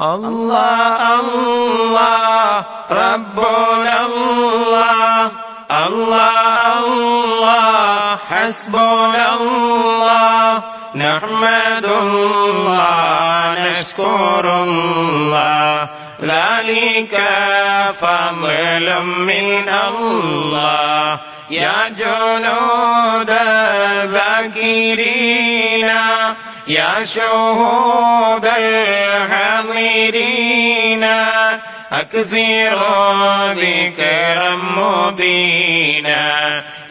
الله الله ربنا الله الله الله حسبنا الله نحمد الله نشكر الله ذلك فضل من الله يا جنود الذاكرين يا شهود الحاضرين أكثروا ذكرا مبينا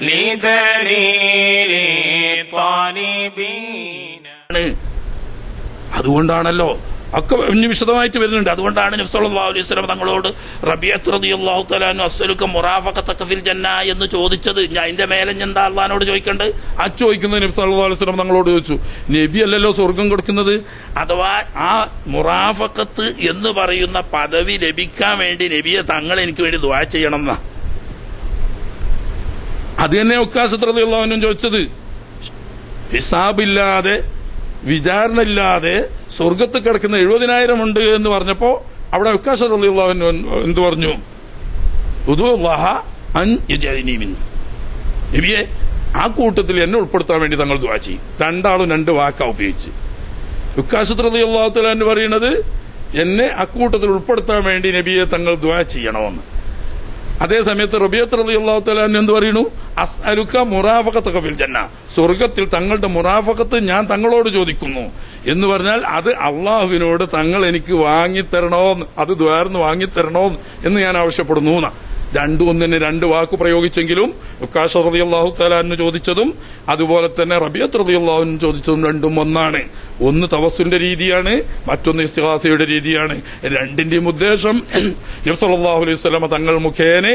لدليل الطالبين. അതുകൊണ്ടാണല്ലോ ഒക്കെ ഇനി വിശദമായിട്ട് വരുന്നുണ്ട്. അതുകൊണ്ടാണ് നബി സല്ലല്ലാഹു അലൈഹി വസല്ലം തങ്ങളോട് റബീഅത്ത് റളിയല്ലാഹു തആല അൻഹു അസ്അലുക മുറാഫഖതക ഫിൽ ജന്ന എന്ന് ചോദിച്ചത്. ഞാൻ അതിന്റെ മേലെ എന്താ അള്ളാഹിനോട് ചോദിക്കണ്ടേ? ആ ചോദിക്കുന്നത് നബി സല്ലല്ലാഹു അലൈഹി വസല്ലം തങ്ങളോട് ചോദിച്ചു. നബി അല്ലല്ലോ സ്വർഗം കൊടുക്കുന്നത്. അഥവാ ആ മുറാഫഖത്ത് എന്ന് പറയുന്ന പദവി ലഭിക്കാൻ വേണ്ടി നബിയെ തങ്ങൾ എനിക്ക് വേണ്ടി ദുആ ചെയ്യണം എന്നാ. അത് തന്നെ ഉക്കാശത്ത് റളിയല്ലാഹു അൻഹു ചോദിച്ചത്. ഹിസാബില്ലാതെ വിചാരണ ഇല്ലാതെ സ്വർഗത്ത് കിടക്കുന്ന 70,000 ഉണ്ട് എന്ന് പറഞ്ഞപ്പോ അവിടെ ഉക്കാശത്ത് റളിയല്ലാഹു അൻഹു എന്ത് പറഞ്ഞു? ഉദുല്ലാഹ അൻ യജഅലനി മിൻ. നബിയെ ആ കൂട്ടത്തിൽ എന്നെ ഉൾപ്പെടുത്താൻ വേണ്ടി തങ്ങൾ ദുആ ചെയ്യും. രണ്ടാളും രണ്ട് വാക്കാ ഉപയോഗിച്ച്. ഉക്കാശത്ത് റളിയല്ലാഹു തആല എന്ന് പറയുന്നത് എന്നെ അക്കൂട്ടത്തിൽ ഉൾപ്പെടുത്താൻ വേണ്ടി നബിയെ തങ്ങൾ ദുആ ചെയ്യണമെന്ന്. അതേ സമയത്ത് റബീഅത്ത് റളിയല്ലാഹു തആല എന്ത് പറയുന്നു? അസ്അലുക മുറാഫഖതക ഫിൽ ജന്ന, സ്വർഗത്തിൽ തങ്ങളുടെ മുറാഫഖത്ത് ഞാൻ തങ്ങളോട് ചോദിക്കുന്നു എന്ന് പറഞ്ഞാൽ അത് അള്ളാഹുവിനോട് തങ്ങൾ എനിക്ക് വാങ്ങിത്തരണോന്ന്, അത് ദ്വാരന്ന് വാങ്ങിത്തരണോന്ന് എന്ന് ഞാൻ ആവശ്യപ്പെടുന്നു. രണ്ടും ഒന്നിന് രണ്ട് വാക്ക് പ്രയോഗിച്ചെങ്കിലും ഉക്കാശ റളിയല്ലാഹു തആല അൻഹു ചോദിച്ചതും അതുപോലെ തന്നെ റബീഅത്ത് റളിയല്ലാഹു അൻഹു ചോദിച്ചതും രണ്ടും ഒന്നാണ്. ഒന്ന് തവസ്സുലിന്റെ രീതിയാണ്, മറ്റൊന്ന് ഇസ്തിഗാസയുടെ രീതിയാണ്. രണ്ടിന്റെയും ഉദ്ദേശം നബി സല്ലല്ലാഹു അലൈഹി വസല്ലം തങ്ങൾ മുഖേന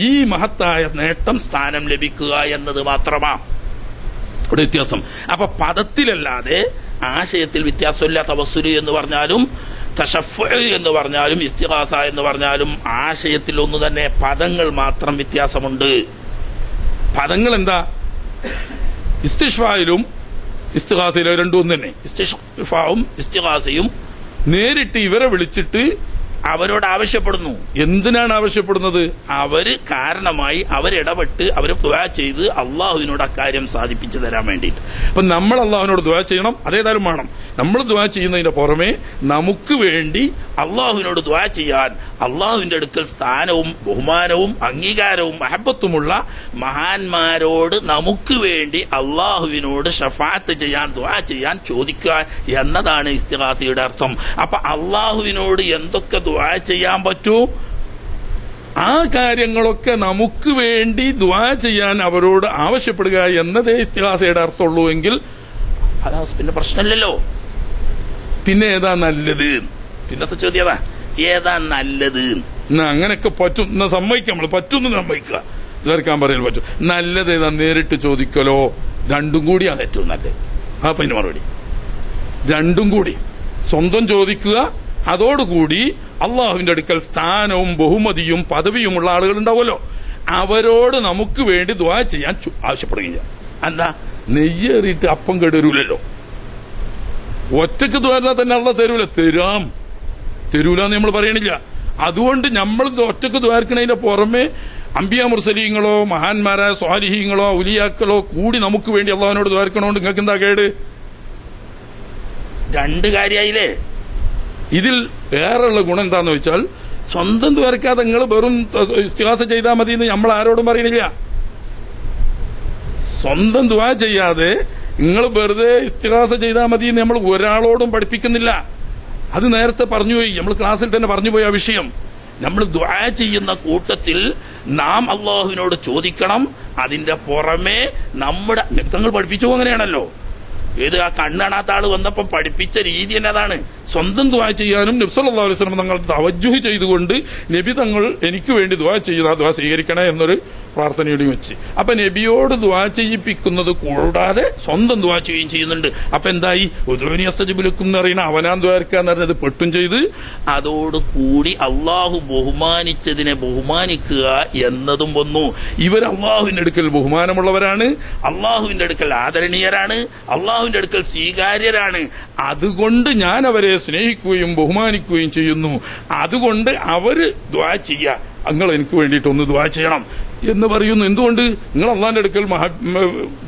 ഈ മഹത്തായ നേട്ടം സ്ഥാനം ലഭിക്കുക എന്നത് മാത്രമാണ് ഇവിടെ വ്യത്യാസം. അപ്പൊ പദത്തിലല്ലാതെ ആശയത്തിൽ വ്യത്യാസമില്ല. തവസ്സുല് എന്ന് പറഞ്ഞാലും തശഫ്ഫു എന്ന് പറഞ്ഞാലും ഇസ്തിഗാസ എന്ന് പറഞ്ഞാലും ആശയത്തിൽ ഒന്ന് തന്നെ, പദങ്ങൾ മാത്രം വ്യത്യാസമുണ്ട്. പദങ്ങൾ എന്താ? ഇസ്തിശ്ഫായിലും ഇസ്തിഗാസയിലും രണ്ടും ഒന്ന് തന്നെ. ഇസ്തിശ്ഫാവും ഇസ്തിഗാസയും നേരിട്ട് ഇവരെ വിളിച്ചിട്ട് അവരോട് ആവശ്യപ്പെടുന്നു. എന്തിനാണ് ആവശ്യപ്പെടുന്നത്? അവര് കാരണമായി അവരിടപെട്ട് അവർ ദുആ ചെയ്ത് അള്ളാഹുവിനോട് അക്കാര്യം സാധിപ്പിച്ചു തരാൻ വേണ്ടിയിട്ട്. അപ്പൊ നമ്മൾ അള്ളാഹുവിനോട് ദുആ ചെയ്യണം. അതേതായാലും വേണം. നമ്മൾ ദുആ ചെയ്യുന്നതിന്റെ പുറമെ നമുക്ക് വേണ്ടി അള്ളാഹുവിനോട് ദുആ ചെയ്യാൻ അള്ളാഹുവിന്റെ അടുക്കൽ സ്ഥാനവും ബഹുമാനവും അംഗീകാരവും മഹബത്തുമുള്ള മഹാന്മാരോട് നമുക്ക് വേണ്ടി അള്ളാഹുവിനോട് ഷഫാഅത്ത് ചെയ്യാൻ, ദുആ ചെയ്യാൻ ചോദിക്കുക എന്നതാണ് ഇസ്തിഗാസയുടെ അർത്ഥം. അപ്പൊ അള്ളാഹുവിനോട് എന്തൊക്കെ ദുആ ചെയ്യാൻ പറ്റൂ ആ കാര്യങ്ങളൊക്കെ നമുക്ക് വേണ്ടി ദുആ ചെയ്യാൻ അവരോട് ആവശ്യപ്പെടുക എന്നതേ ഇസ്തിഗാസയുടെ അർത്ഥമുള്ളൂ. എങ്കിൽ പിന്നെ പ്രശ്നമില്ലല്ലോ. പിന്നെ ഏതാ നല്ലത്? പിന്നത്തെ ചോദ്യതാ, ഏതാ നല്ലത്? അങ്ങനെയൊക്കെ പറ്റും സമ്മതിക്കാം. നമ്മൾ പറ്റുന്ന സമ്മതിക്കുക, തീർക്കാൻ പറയാൻ പറ്റും. നല്ലത് ഏതാ? നേരിട്ട് ചോദിക്കലോ? രണ്ടും കൂടിയാണ് ഏറ്റവും നല്ലത്. ആ പിന്നെ മറുപടി രണ്ടും കൂടി സ്വന്തം ചോദിക്കുക, അതോടുകൂടി അള്ളാഹുവിന്റെ അടുക്കൽ സ്ഥാനവും ബഹുമതിയും പദവിയുമുള്ള ആളുകൾ ഉണ്ടാവുമല്ലോ, അവരോട് നമുക്ക് വേണ്ടി ദുആ ചെയ്യാൻ ആവശ്യപ്പെടുകയില്ല. എന്താ? നെയ്യേറിയിട്ട് അപ്പം കേടരൂലല്ലോ. ഒറ്റക്ക് ദുആ തന്നെ അള്ളാഹ് തരൂല. തരൂലെന്ന് നമ്മൾ പറയണില്ല. അതുകൊണ്ട് നമ്മൾ ഒറ്റക്ക് ദുആർക്കണതിന്റെ പുറമെ അംബിയാ മുർസലീങ്ങളോ മഹാന്മാരായ സ്വാലിഹീങ്ങളോ ഔലിയാക്കളോ കൂടി നമുക്ക് വേണ്ടി അള്ളാഹുവിനോട് ദുആർക്കണോണ്ട് നിങ്ങൾക്ക് എന്താ കേട്? രണ്ട് കാര്യമായില്ലേ? ഇതിൽ വേറെയുള്ള ഗുണം എന്താന്ന് വെച്ചാൽ സ്വന്തം ദുആർക്കാതെ നിങ്ങൾ വെറും ഇസ്തിഗാസ ചെയ്താൽ മതി എന്ന് നമ്മൾ ആരോടും പറയണില്ല. സ്വന്തം ദുആ ചെയ്യാതെ നിങ്ങൾ വെറുതെ ഇസ്തിഗാസ ചെയ്താൽ മതി എന്ന് നമ്മൾ ഒരാളോടും പഠിപ്പിക്കുന്നില്ല. അത് നേരത്തെ പറഞ്ഞുപോയി, നമ്മൾ ക്ലാസ്സിൽ തന്നെ പറഞ്ഞുപോയി ആ വിഷയം. നമ്മൾ ദുആ ചെയ്യുന്ന കൂട്ടത്തിൽ നാം അള്ളാഹുവിനോട് ചോദിക്കണം. അതിന്റെ പുറമെ നമ്മുടെ തങ്ങൾ പഠിപ്പിച്ചു അങ്ങനെയാണല്ലോ. ഏത് ആ കണ്ണാണാത്ത ആള് വന്നപ്പം പഠിപ്പിച്ച രീതി തന്നെ അതാണ്. സ്വന്തം ദുആ ചെയ്യാനും നബി സല്ലല്ലാഹു അലൈഹി വസല്ലം തങ്ങൾ തവജ്ജുഹ് ചെയ്തുകൊണ്ട് നബി തങ്ങൾ എനിക്ക് വേണ്ടി ദുആ ചെയ്യുക, ദുആ സ്വീകരിക്കണേ എന്നൊരു പ്രാർത്ഥനയുടെയും വെച്ച്. അപ്പൊ നബിയോട് ദുആ ചെയ്യിപ്പിക്കുന്നത് കൂടാതെ സ്വന്തം ദുആ ചെയ്യുകയും ചെയ്യുന്നുണ്ട്. അപ്പൊ എന്തായി? ഉദൂനി അസ്തജിബുലക്കും എന്ന് പറയുന്ന അവനാൻ ദ്വാരക്കാന്ന് പറഞ്ഞത് പെട്ടും ചെയ്ത് അതോടുകൂടി അള്ളാഹു ബഹുമാനിച്ചതിനെ ബഹുമാനിക്കുക എന്നതും വന്നു. ഇവർ അള്ളാഹുവിന്റെ അടുക്കൽ ബഹുമാനമുള്ളവരാണ്, അള്ളാഹുവിന്റെ അടുക്കൽ ആദരണീയരാണ്, അള്ളാഹുവിന്റെ അടുക്കൽ സ്വീകാര്യരാണ്. അതുകൊണ്ട് ഞാൻ അവരെ സ്നേഹിക്കുകയും ബഹുമാനിക്കുകയും ചെയ്യുന്നു. അതുകൊണ്ട് അവര് ദുആ ചെയ്യുക, നിങ്ങൾ എനിക്ക് വേണ്ടിയിട്ട് ഒന്ന് ദുആ ചെയ്യണം എന്ന് പറയുന്നു. എന്തുകൊണ്ട്? നിങ്ങൾ അള്ളാന്റെ അടുക്കൽ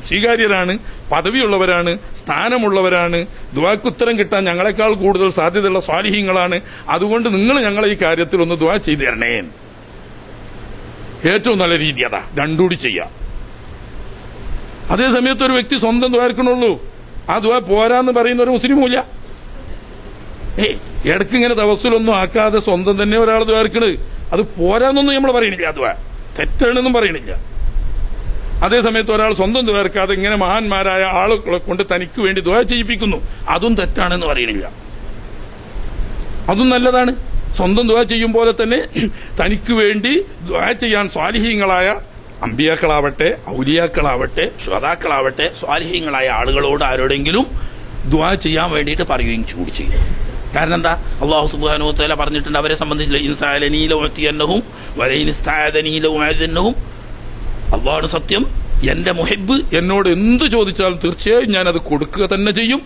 സ്വീകാര്യരാണ്, പദവിയുള്ളവരാണ്, സ്ഥാനമുള്ളവരാണ്, ദുആക്ക് ഉത്തരം കിട്ടാൻ ഞങ്ങളെക്കാൾ കൂടുതൽ സാധ്യതയുള്ള സ്വാലിഹീങ്ങളാണ്. അതുകൊണ്ട് നിങ്ങൾ ഞങ്ങളെ ഈ കാര്യത്തിൽ ഒന്ന് ദുആ ചെയ്തു തരണേ. ഏറ്റവും നല്ല രീതി അതാ, രണ്ടുകൂടി ചെയ്യാം. അതേ സമയത്ത് ഒരു വ്യക്തി സ്വന്തം ദ്വാരക്കണുള്ളൂ, ആ ദുആ പോരാന്ന് പറയുന്ന ഒരു മുസ്ലിമുമില്ല. ഇടയ്ക്ക് ഇങ്ങനെ തവസ്സുലൊന്നും ആക്കാതെ സ്വന്തം തന്നെ ഒരാൾ ദ്വാരക്കണത് അത് പോരാന്നൊന്നും നമ്മൾ പറയണില്ല, ദുആ തെറ്റാണെന്നും പറയണില്ല. അതേസമയത്ത് ഒരാൾ സ്വന്തം ദ്വാരക്കാതെ ഇങ്ങനെ മഹാന്മാരായ ആളുകളെ കൊണ്ട് തനിക്ക് വേണ്ടി ദുആ ചെയ്യിപ്പിക്കുന്നു, അതും തെറ്റാണെന്ന് പറയണില്ല. അതും നല്ലതാണ്. സ്വന്തം ദുആ ചെയ്യും പോലെ തന്നെ തനിക്ക് വേണ്ടി ദുആ ചെയ്യാൻ സ്വാലിഹീങ്ങളായ അമ്പിയാക്കളാവട്ടെ, ഔലിയാക്കളാവട്ടെ, ശ്രോതാക്കളാവട്ടെ, സ്വാലിഹീങ്ങളായ ആളുകളോട് ആരോടെങ്കിലും ദുആ ചെയ്യാൻ വേണ്ടിയിട്ട് പറയുകയും കൂടി ചെയ്യും. കാരണം എന്താ? അല്ലാഹു സുബ്ഹാനഹു വ തആല പറഞ്ഞിട്ടുണ്ട് അവരെ സംബന്ധിച്ച് ഇൻസാലനീ ലഉതിയന്നഹും വലൈൻ ഇസ്തഅദനീ ലഉഅദിന്നഹും. അല്ലാഹു സത്യം, എന്റെ മുഹിബ്ബ് എന്നോട് എന്ത് ചോദിച്ചാലും തീർച്ചയായും ഞാനത് കൊടുക്കുക തന്നെ ചെയ്യും,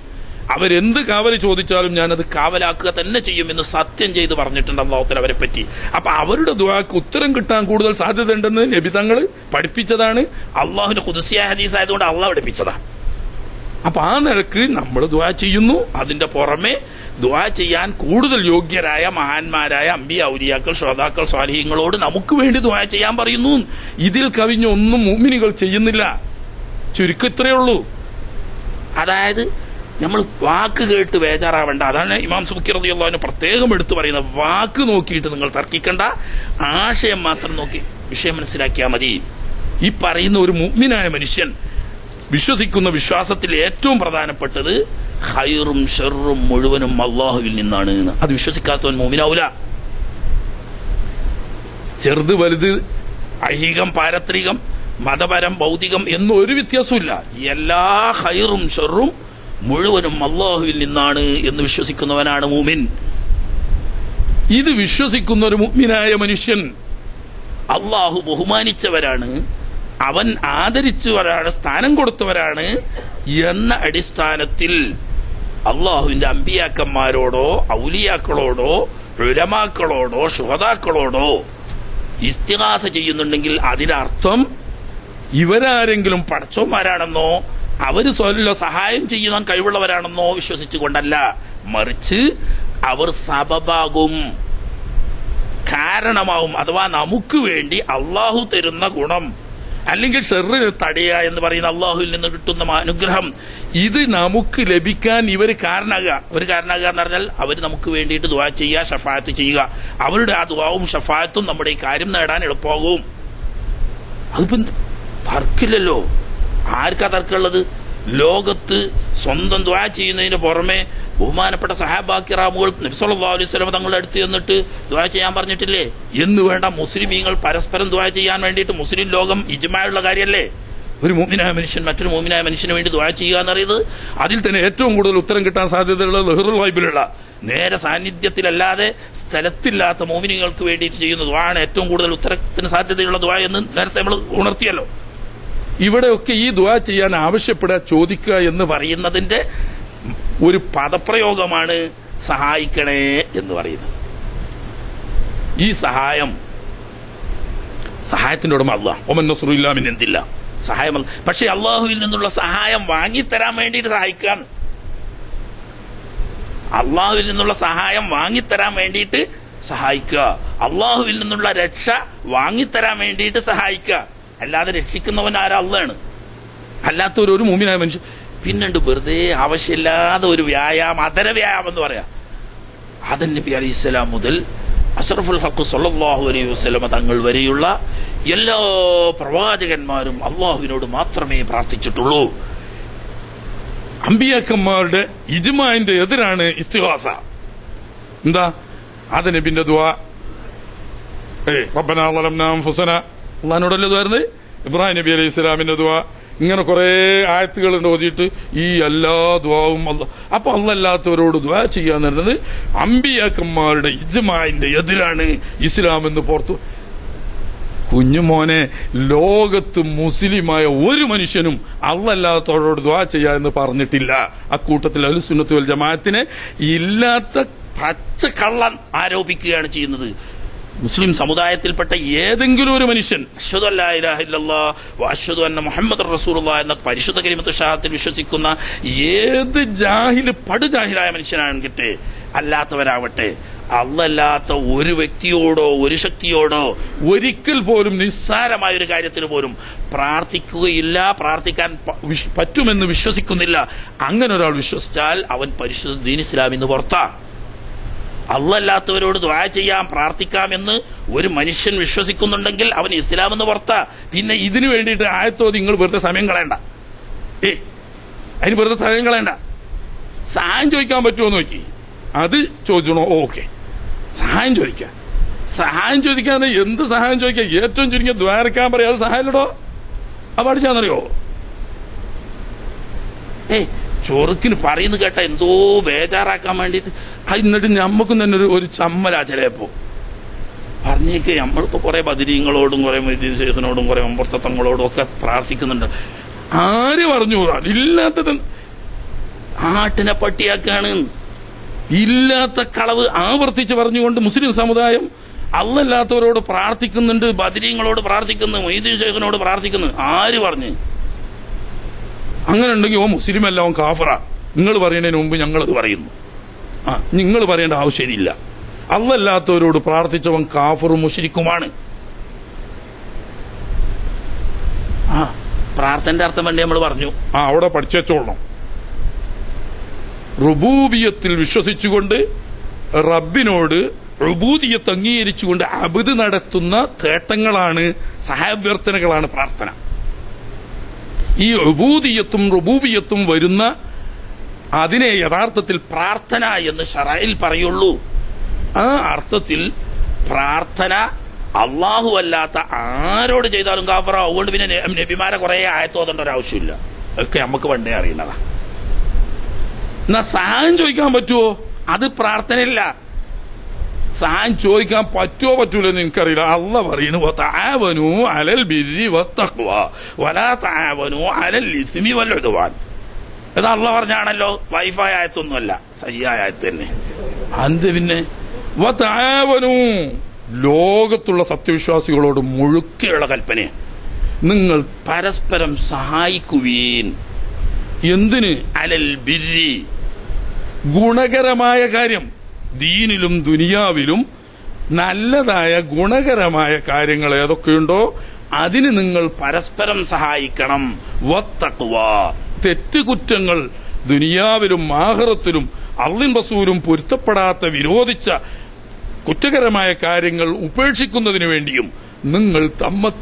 അവരെന്ത് കാവൽ ചോദിച്ചാലും ഞാനത് കാവലാക്കുക തന്നെ ചെയ്യും എന്ന് സത്യം ചെയ്ത് പറഞ്ഞിട്ടുണ്ട് അല്ലാഹു തആല അവരെ പറ്റി. അപ്പൊ അവരുടെ ദുആക്ക് ഉത്തരം കിട്ടാൻ കൂടുതൽ സാധ്യതയുണ്ടെന്ന് നബി തങ്ങൾ പഠിപ്പിച്ചതാണ്. അല്ലാഹുവിന്റെ ഖുദ്സിയായ ഹദീസ് ആയതുകൊണ്ട് അല്ലാഹു പഠിപ്പിച്ചതാണ്. അപ്പൊ ആ നിലക്ക് നമ്മൾ ദുആ ചെയ്യുന്നു. അതിന്റെ പുറമെ ദുആ ചെയ്യാൻ കൂടുതൽ യോഗ്യരായ മഹാന്മാരായ അമ്പിയ ഔലിയാക്കൾ, ശ്രോതാക്കൾ, സ്വാലിഹീങ്ങളോട് നമുക്ക് വേണ്ടി ദുആ ചെയ്യാൻ പറയുന്നു. ഇതിൽ കവിഞ്ഞൊന്നും മുഅ്മിനുകൾ ചെയ്യുന്നില്ല. ചുരുക്കം ഇത്രയേ ഉള്ളൂ. അതായത് നമ്മൾ വാക്ക് കേട്ട് ബേജാറാവേണ്ട. അതാണ് ഇമാം സുബ്കി റളിയല്ലാഹു അൻഹു പ്രത്യേകം എടുത്തു പറയുന്നത്. വാക്ക് നോക്കിയിട്ട് നിങ്ങൾ തർക്കിക്കണ്ട, ആശയം മാത്രം നോക്കി വിഷയം മനസ്സിലാക്കിയാൽ മതി. ഈ പറയുന്ന ഒരു മുഅ്മിനായ മനുഷ്യൻ വിശ്വസിക്കുന്ന വിശ്വാസത്തിൽ ഏറ്റവും പ്രധാനപ്പെട്ടത് ഖൈറും ഷർറും മുഴുവനും അല്ലാഹുവിൽ നിന്നാണ്. അത് വിശ്വസിക്കാത്തവൻ മുഅ്മിനാവൂല. ചെറുത് വലുത്, ഐഹികം പാരത്രികം, മതപരം ഭൗതികം എന്നൊരു വ്യത്യാസമില്ല. എല്ലാ ഖൈറും ഷർറും മുഴുവനും അല്ലാഹുവിൽ നിന്നാണ് എന്ന് വിശ്വസിക്കുന്നവനാണ് മുഅ്മിൻ. ഇത് വിശ്വസിക്കുന്ന ഒരു മുഅ്മിനായ മനുഷ്യൻ അല്ലാഹു ബഹുമാനിച്ചവരാണ്, അവൻ ആദരിച്ചവരാണ്, സ്ഥാനം കൊടുത്തവരാണ് എന്ന അടിസ്ഥാനത്തിൽ അള്ളാഹുവിന്റെ അമ്പിയാക്കന്മാരോടോ ഔലിയാക്കളോടോ ഉലമാക്കളോടോ ശുഹദാക്കളോടോ ഇസ്തിഗാസ ചെയ്യുന്നുണ്ടെങ്കിൽ അതിനർത്ഥം ഇവരാരെങ്കിലും പടച്ചോന്മാരാണെന്നോ അവര് സ്വല്ലോ സഹായം ചെയ്യാൻ കഴിവുള്ളവരാണെന്നോ വിശ്വസിച്ചുകൊണ്ടല്ല, മറിച്ച് അവർ സബബാകും, കാരണമാവും. അഥവാ നമുക്ക് വേണ്ടി അള്ളാഹു തരുന്ന ഗുണം അല്ലെങ്കിൽ ഷർറിന് തടയുക എന്ന് പറയുന്ന അള്ളാഹുവിൽ നിന്ന് കിട്ടുന്ന അനുഗ്രഹം, ഇത് നമുക്ക് ലഭിക്കാൻ ഇവർ കാരണമാകുക. ഒരു കാരണമാകുക എന്ന് പറഞ്ഞാൽ അവർ നമുക്ക് വേണ്ടിയിട്ട് ദുആ ചെയ്യുക, ഷഫാഅത്ത് ചെയ്യുക. അവരുടെ ആ ദുആവും ഷഫാഅത്തും നമ്മുടെ ഈ കാര്യം നേടാൻ എളുപ്പമാകും. അതിപ്പം തർക്കില്ലല്ലോ. ആർക്കാ തർക്കമുള്ളത്? ലോകത്ത് സ്വന്തം ദുആ ചെയ്യുന്നതിന് പുറമെ ബഹുമാനപ്പെട്ട സഹാബാക്കിറാമുകൾ നബി സല്ലല്ലാഹു അലൈഹി വസല്ലം തങ്ങളുടെ അടുത്ത് ചെന്നിട്ട് ദുആ ചെയ്യാൻ പറഞ്ഞിട്ടില്ലേ? എന്ന് വേണ്ട മുസ്ലിമീങ്ങൾ പരസ്പരം ദുആ ചെയ്യാൻ വേണ്ടിയിട്ട് മുസ്ലിം ലോകം ഇജ്മാഉള്ള കാര്യമല്ലേ? ഒരു മുഅ്മിനായ മനുഷ്യൻ മറ്റൊരു മുഅ്മിനായ മനുഷ്യന് വേണ്ടി ദുആ ചെയ്യുക എന്നറിയത് അതിൽ തന്നെ ഏറ്റവും കൂടുതൽ ഉത്തരം കിട്ടാൻ സാധ്യതയുള്ള ലഹ്റുൽ ഗൈബിലുള്ള നേരെ സാന്നിധ്യത്തിലല്ലാതെ സ്ഥലത്തില്ലാത്ത മുഅ്മിനീങ്ങൾക്ക് വേണ്ടിയിട്ട് ചെയ്യുന്ന ദുആണ് ഏറ്റവും കൂടുതൽ ഉത്തരത്തിന് സാധ്യതയുള്ള ദുആ എന്ന് നേരത്തെ നമ്മൾ ഉണർത്തിയല്ലോ. ഇവിടെയൊക്കെ ഈ ദുആ ചെയ്യാൻ ആവശ്യപ്പെടുക, ചോദിക്കുക എന്ന് പറയുന്നതിന്റെ ഒരു പദപ്രയോഗമാണ് സഹായിക്കണേ എന്ന് പറയുന്നത്. ഈ സഹായത്തിന്റെ ഉടമ അല്ലാഹ്. വമൻ നസ്റു ഇല്ലാ മിൻ ഇൻദില്ലാഹ്. സഹായം പക്ഷെ അള്ളാഹുവിൽ നിന്നുള്ള സഹായം വാങ്ങിത്തരാൻ വേണ്ടിയിട്ട് സഹായിക്കാൻ, അള്ളാഹുവിൽ നിന്നുള്ള സഹായം വാങ്ങിത്തരാൻ വേണ്ടിയിട്ട് സഹായിക്കുക, അള്ളാഹുവിൽ നിന്നുള്ള രക്ഷ വാങ്ങിത്തരാൻ വേണ്ടിയിട്ട് സഹായിക്കുക. അല്ലാതെ രക്ഷിക്കുന്നവൻ ആരാ? അള്ളാഹ്. അല്ലാത്തൊരു മുഅ്മിനായ മനുഷ്യൻ പിന്നുണ്ട് വെറുതെ ആവശ്യമില്ലാതെ ഒരു വ്യായാമം, അതര വ്യായാമം എന്ന് പറയാം. ആദം നബി അലൈഹിസ്സലാം മുതൽ അഷ്റഫുൽ ഖൽഖ് സല്ലല്ലാഹു അലൈഹി വസല്ലം തങ്ങൾ വരെയുള്ള എല്ലാ പ്രവാചകന്മാരും അള്ളാഹുവിനോട് മാത്രമേ പ്രാർത്ഥിച്ചിട്ടുള്ളൂ. അമ്പിയാക്കന്മാരുടെ ഇജ്മാഇന്റെ എതിരാണ് ഇസ്തിഗാസ. എന്താ? ആദം നബിന്റെ ദുആ, റബ്ബനാ ളലംനാ അൻഫുസനാ അള്ളഹാനോടല്ലേ ദുആ? ഇബ്രാഹിം നബി അലൈഹി ഇസ്ലാമിന്റെ ദുആ ഇങ്ങനെ കുറെ ആയത്തുകളുണ്ട് ഓതിയിട്ട് ഈ എല്ലാ ദുആവും അപ്പൊ അല്ലാത്തവരോട് ദുആ ചെയ്യാന്ന് പറയുന്നത് അമ്പിയാക്കന്മാരുടെ ഇജ്മാഇന്റെ എതിരാണ് ഇസ്ലാം എന്ന് പുറത്തു. കുഞ്ഞുമോനെ, ലോകത്ത് മുസ്ലിമായ ഒരു മനുഷ്യനും അല്ലാത്തവരോട് ദുആ ചെയ്യാ എന്ന് പറഞ്ഞിട്ടില്ല. അക്കൂട്ടത്തിൽ അഹ്ലുസ് സുന്നത്ത് വൽ ജമാഅത്തിനെ ഇല്ലാത്ത പച്ച കള്ളൻ ആരോപിക്കുകയാണ് ചെയ്യുന്നത്. മുസ്ലിം സമുദായത്തിൽപ്പെട്ട ഏതെങ്കിലും ഒരു മനുഷ്യൻ അശ്ഹദു അല്ലാ ഇലാഹ ഇല്ലല്ലാഹ് വ അശ്ഹദു അന്ന മുഹമ്മദർ റസൂലുള്ളാഹ് എന്ന പരിശുദ്ധ കലിമത്ത് ഷഹാദത്തിൽ വിശ്വസിക്കുന്ന ഏത് പടുജാഹിലായ മനുഷ്യനാകട്ടെ അല്ലാത്തവരാവട്ടെ, അല്ലാത്ത ഒരു വ്യക്തിയോടോ ഒരു ശക്തിയോടോ ഒരിക്കൽ പോലും നിസ്സാരമായ ഒരു കാര്യത്തിന് പോലും പ്രാർത്ഥിക്കുകയില്ല, പ്രാർത്ഥിക്കാൻ പറ്റുമെന്ന് വിശ്വസിക്കുന്നില്ല. അങ്ങനെ ഒരാൾ വിശ്വസിച്ചാൽ അവൻ പരിശുദ്ധ ദീൻ ഇസ്ലാമിൽ നിന്ന് പുറത്താ. അല്ലാത്തവരോട് ദുആ ചെയ്യാം, പ്രാർത്ഥിക്കാമെന്ന് ഒരു മനുഷ്യൻ വിശ്വസിക്കുന്നുണ്ടെങ്കിൽ അവൻ ഇസ്ലാം എന്ന് പുറത്താ. പിന്നെ ഇതിനു വേണ്ടിയിട്ട് ആയത്തോതി നിങ്ങൾ വെറുതെ സമയം കളയണ്ട. അതിന് വെറുതെ സമയം കളയണ്ട. സഹായം ചോദിക്കാൻ പറ്റുമോ എന്ന് നോക്കി, അത് ചോദിച്ചണോ? ഓക്കെ, സഹായം ചോദിക്കാം. സഹായം ചോദിക്കാതെ എന്ത് സഹായം ചോദിക്കാം? ഏറ്റവും ചുരുങ്ങിയ ദ്വാരക്കാൻ പറയാം, അത് സഹായമല്ലോ. അത് പഠിച്ചാന്നറിയോ? ചൊറുക്കിന് പറയുന്നത് കേട്ട എന്തോ ബേജാറാക്കാൻ വേണ്ടിട്ട് എന്നിട്ട് നമ്മക്കും തന്നെ ഒരു ചമ്മലാ ചിലപ്പോ പറഞ്ഞേക്ക്. നമ്മളിപ്പോ കുറെ ബദരീങ്ങളോടും കുറെ മൊയ്തീൻ ശൈഖിനോടും കുറെ അമ്പർത്തങ്ങളോടും ഒക്കെ പ്രാർത്ഥിക്കുന്നുണ്ട്. ആര് പറഞ്ഞു? ഇല്ലാത്തത് ആട്ടിനെ പട്ടിയാക്കാണ്. ഇല്ലാത്ത കളവ് ആവർത്തിച്ച് പറഞ്ഞുകൊണ്ട് മുസ്ലിം സമുദായം അല്ലാത്തവരോട് പ്രാർത്ഥിക്കുന്നുണ്ട്, ബദരീങ്ങളോട് പ്രാർത്ഥിക്കുന്നു, മൊയ്തീൻ ശൈഖിനോട് പ്രാർത്ഥിക്കുന്നു. ആര് പറഞ്ഞു? അങ്ങനെ ഉണ്ടെങ്കിൽ ഓ മുസ്ലിം അല്ല, ഓൻ കാഫറ. നിങ്ങൾ പറയുന്നതിന് മുമ്പ് ഞങ്ങളത് പറയുന്നു. നിങ്ങൾ പറയേണ്ട ആവശ്യമില്ല. അല്ലാത്തവരോട് പ്രാർത്ഥിച്ചവൻ കാഫറും മുശ്രിക്കുമാണ്. പ്രാർത്ഥനയുടെ അർത്ഥം വേണ്ടി നമ്മൾ പറഞ്ഞു. അവിടെ പഠിച്ചോളണം. റുബൂബിയത്തിൽ വിശ്വസിച്ചുകൊണ്ട് റബ്ബിനോട് റുബൂദിയത്ത് അംഗീകരിച്ചുകൊണ്ട് അബ്ദ് നടത്തുന്ന തേട്ടങ്ങളാണ്, സഹാഭ്യർത്ഥനകളാണ് പ്രാർത്ഥന. ഈ ഉബൂദിയത്തും റുബൂബിയത്തും വരുന്ന അതിനെ യഥാർത്ഥത്തിൽ പ്രാർത്ഥന എന്ന് ശറയിൽ പറയുള്ളൂ. ആ അർത്ഥത്തിൽ പ്രാർത്ഥന അള്ളാഹു അല്ലാത്ത ആരോട് ചെയ്താലും കാഫറ. അതുകൊണ്ട് പിന്നെ നബിമാരെ കുറെ ആയത്തോതേണ്ട ഒരു ആവശ്യമില്ല. അതൊക്കെ നമുക്ക് പണ്ടേ അറിയുന്നതാ. എന്നാ സഹായം ചോദിക്കാൻ പറ്റുമോ? അത് പ്രാർത്ഥനയില്ല. സഹായം ചോദിക്കാൻ പറ്റുമോ പറ്റൂലെന്ന് എനിക്കറിയില്ല. അള്ളാഹ് പറയുന്നു വതആവനൂ അലൽ ബിർരി വത്തഖ്വ വലാ തആവനൂ അലൽ ഇസ്മി വൽ ഉദ്വാൻ. ഇത് അള്ളാഹ് പറഞ്ഞാണല്ലോ, വൈഫായ ആയത്തൊന്നുമല്ല, സഹിയായ ആയത്ത് തന്നെ. അത് പിന്നെ വതആവനൂ ലോകത്തുള്ള സത്യവിശ്വാസികളോട് മുഴുക്കെയുള്ള കൽപ്പന, നിങ്ങൾ പരസ്പരം സഹായിക്കുവീൻ. എന്തിന്? അലൽ ബിർരി, ഗുണകരമായ കാര്യം. ദീനിലും ദുനിയാവിലും നല്ലതായ ഗുണകരമായ കാര്യങ്ങൾ ഏതൊക്കെയുണ്ടോ അതിന് നിങ്ങൾ പരസ്പരം സഹായിക്കണം. വത്തഖ്വ, തെറ്റുകുറ്റങ്ങൾ ദുനിയാവിലും ആഖിറത്തിലും അള്ളാഹും റസൂലും പൊരുത്തപ്പെടാത്ത വിരോധിച്ച കുറ്റകരമായ കാര്യങ്ങൾ ഉപേക്ഷിക്കുന്നതിനു വേണ്ടിയും നിങ്ങൾ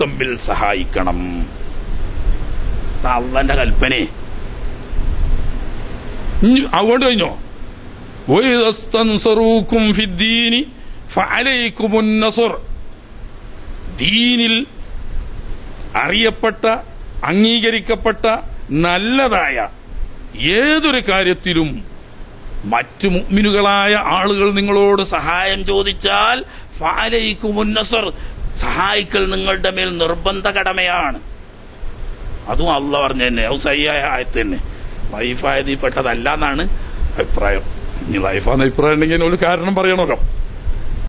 തമ്മിൽ സഹായിക്കണം. അള്ളാന്റെ കൽപ്പന. അതുകൊണ്ട് കഴിഞ്ഞോ? ദീനിൽ അറിയപ്പെട്ട അംഗീകരിക്കപ്പെട്ട നല്ലതായ ഏതൊരു കാര്യത്തിലും മറ്റു മുഅ്മിനുകളായ ആളുകൾ നിങ്ങളോട് സഹായം ചോദിച്ചാൽ ഫഅലൈക്കുമുൻ നസ്ർ, സഹായിക്കൽ നിങ്ങളുടെ മേൽ നിർബന്ധ കടമയാണ്. അതും അള്ളാഹ് പറഞ്ഞു തന്നെ, സഹിയായ ആയത്ത് തന്നെ. വൈഫായതിൽ പെട്ടതല്ല എന്നാണ് അഭിപ്രായം. ഇനി വൈഫാന്ന് അഭിപ്രായം ഉണ്ടെങ്കിൽ ഒരു കാരണം പറയണമല്ലോ.